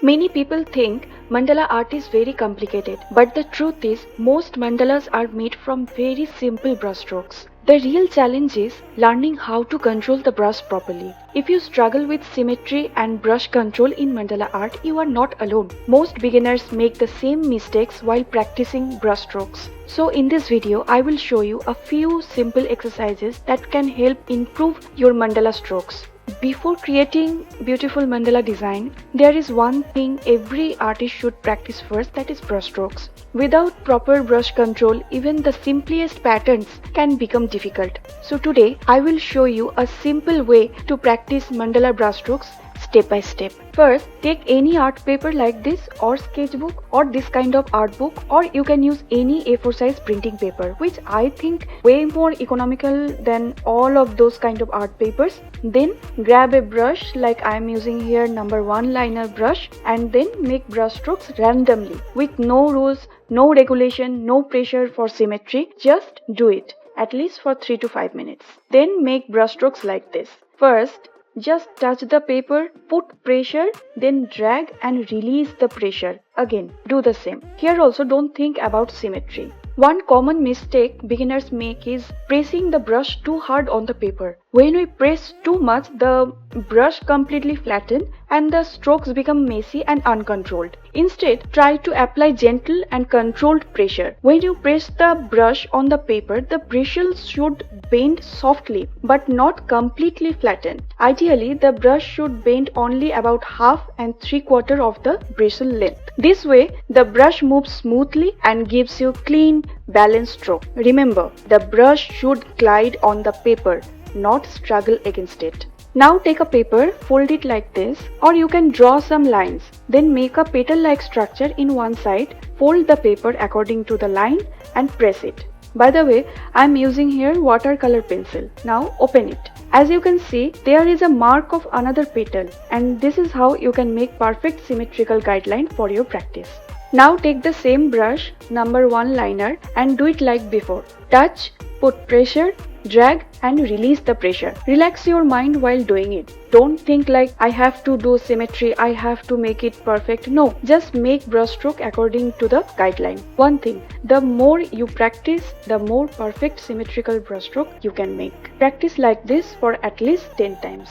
Many people think mandala art is very complicated, but the truth is most mandalas are made from very simple brushstrokes. The real challenge is learning how to control the brush properly. If you struggle with symmetry and brush control in mandala art, you are not alone. Most beginners make the same mistakes while practicing brushstrokes. So in this video, I will show you a few simple exercises that can help improve your mandala strokes. Before creating beautiful mandala design, there is one thing every artist should practice first, that is brushstrokes. Without proper brush control, even the simplest patterns can become difficult. So today, I will show you a simple way to practice mandala brushstrokes step by step. First, take any art paper like this or sketchbook or this kind of art book, or you can use any A4 size printing paper, which I think way more economical than all of those kind of art papers. Then grab a brush like I am using here, number 1 liner brush, and then make brush strokes randomly with no rules, no regulation, no pressure for symmetry. Just do it at least for 3 to 5 minutes. Then make brush strokes like this. First, just touch the paper, put pressure, then drag and release the pressure. Again, do the same. Here also don't think about symmetry. One common mistake beginners make is pressing the brush too hard on the paper. When we press too much, the brush completely flattens and the strokes become messy and uncontrolled. Instead, try to apply gentle and controlled pressure. When you press the brush on the paper, the bristles should bend softly but not completely flatten. Ideally, the brush should bend only about half and 3/4 of the bristle length. This way, the brush moves smoothly and gives you clean, balanced stroke. Remember, the brush should glide on the paper, not struggle against it. Now take a paper, fold it like this, or you can draw some lines. Then make a petal-like structure in one side, fold the paper according to the line and press it. By the way, I am using here watercolor pencil. Now open it. As you can see, there is a mark of another petal, and this is how you can make perfect symmetrical guideline for your practice. Now take the same brush, number 1 liner, and do it like before. Touch, put pressure, drag and release the pressure. Relax your mind while doing it. Don't think like I have to do symmetry, I have to make it perfect. No, just make brushstroke according to the guideline. One thing, the more you practice, the more perfect symmetrical brushstroke you can make. Practice like this for at least 10 times.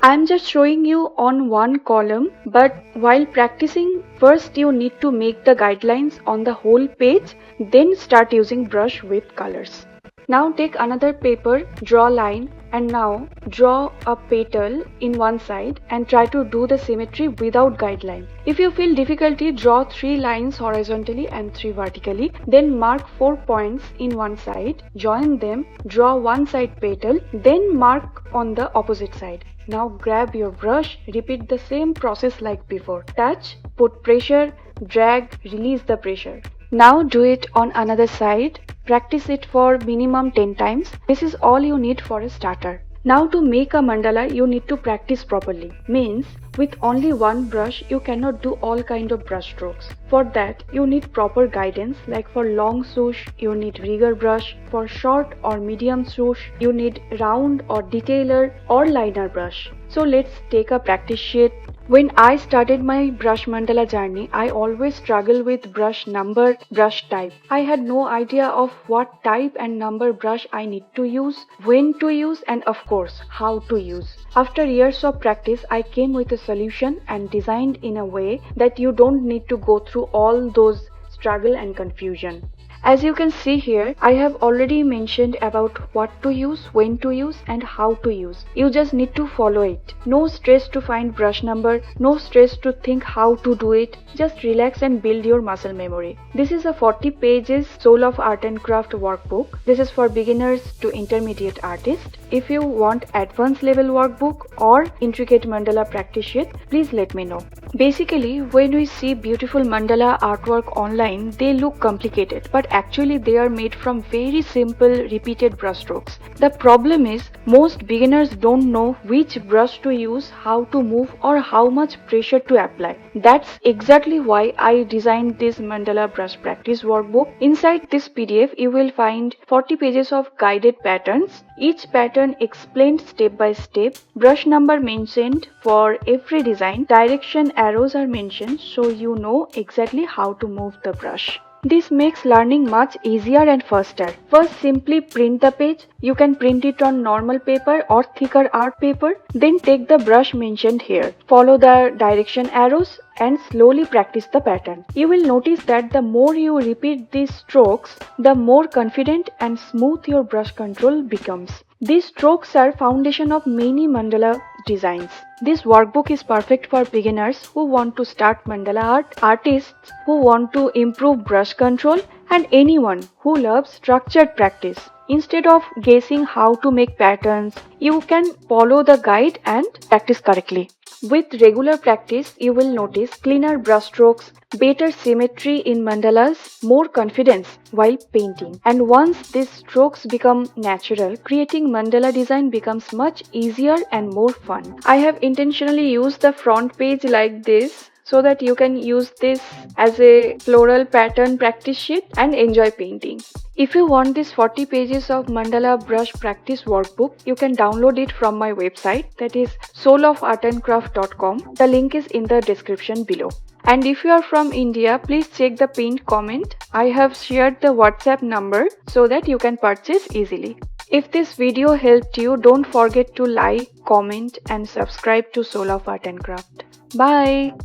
I am just showing you on one column, but while practicing, first you need to make the guidelines on the whole page, then start using brush with colors. Now take another paper, draw line, and now draw a petal in one side and try to do the symmetry without guideline. If you feel difficulty, draw 3 lines horizontally and 3 vertically, then mark 4 points in one side, join them, draw one side petal, then mark on the opposite side. Now grab your brush, repeat the same process like before. Touch, put pressure, drag, release the pressure. Now do it on another side. Practice it for minimum 10 times. This is all you need for a starter. Now to make a mandala, you need to practice properly. Means with only one brush, you cannot do all kind of brush strokes. For that, you need proper guidance. Like for long swoosh, you need rigger brush. For short or medium swoosh, you need round or detailer or liner brush. So let's take a practice sheet. When I started my brush mandala journey, I always struggled with brush number, brush type. I had no idea of what type and number brush I need to use, when to use, and of course, how to use. After years of practice, I came with a solution and designed in a way that you don't need to go through all those struggle and confusion. As you can see here, I have already mentioned about what to use, when to use and how to use. You just need to follow it. No stress to find brush number, no stress to think how to do it. Just relax and build your muscle memory. This is a 40 pages Soul of Art and Craft workbook. This is for beginners to intermediate artists. If you want advanced level workbook or intricate mandala practice sheet, please let me know. Basically, when we see beautiful mandala artwork online, they look complicated, but actually they are made from very simple repeated brushstrokes. The problem is most beginners don't know which brush to use, how to move or how much pressure to apply. That's exactly why I designed this mandala brush practice workbook. Inside this PDF you will find 40 pages of guided patterns. Each pattern explained step by step, brush number mentioned for every design, direction arrows are mentioned so you know exactly how to move the brush. This makes learning much easier and faster. First, simply print the page. You can print it on normal paper or thicker art paper. Then take the brush mentioned here. Follow the direction arrows and slowly practice the pattern. You will notice that the more you repeat these strokes, the more confident and smooth your brush control becomes. These strokes are foundation of many mandala designs. This workbook is perfect for beginners who want to start mandala art, artists who want to improve brush control, and anyone who loves structured practice. Instead of guessing how to make patterns, you can follow the guide and practice correctly. With regular practice, you will notice cleaner brushstrokes, better symmetry in mandalas, more confidence while painting. And once these strokes become natural, creating mandala design becomes much easier and more fun. I have intentionally used the front page like this so that you can use this as a floral pattern practice sheet and enjoy painting. If you want this 40 pages of mandala brush practice workbook, you can download it from my website, that is soulofartandcraft.com. The link is in the description below. And if you are from India, please check the pinned comment. I have shared the WhatsApp number so that you can purchase easily. If this video helped you, don't forget to like, comment and subscribe to Soul of Art and Craft. Bye!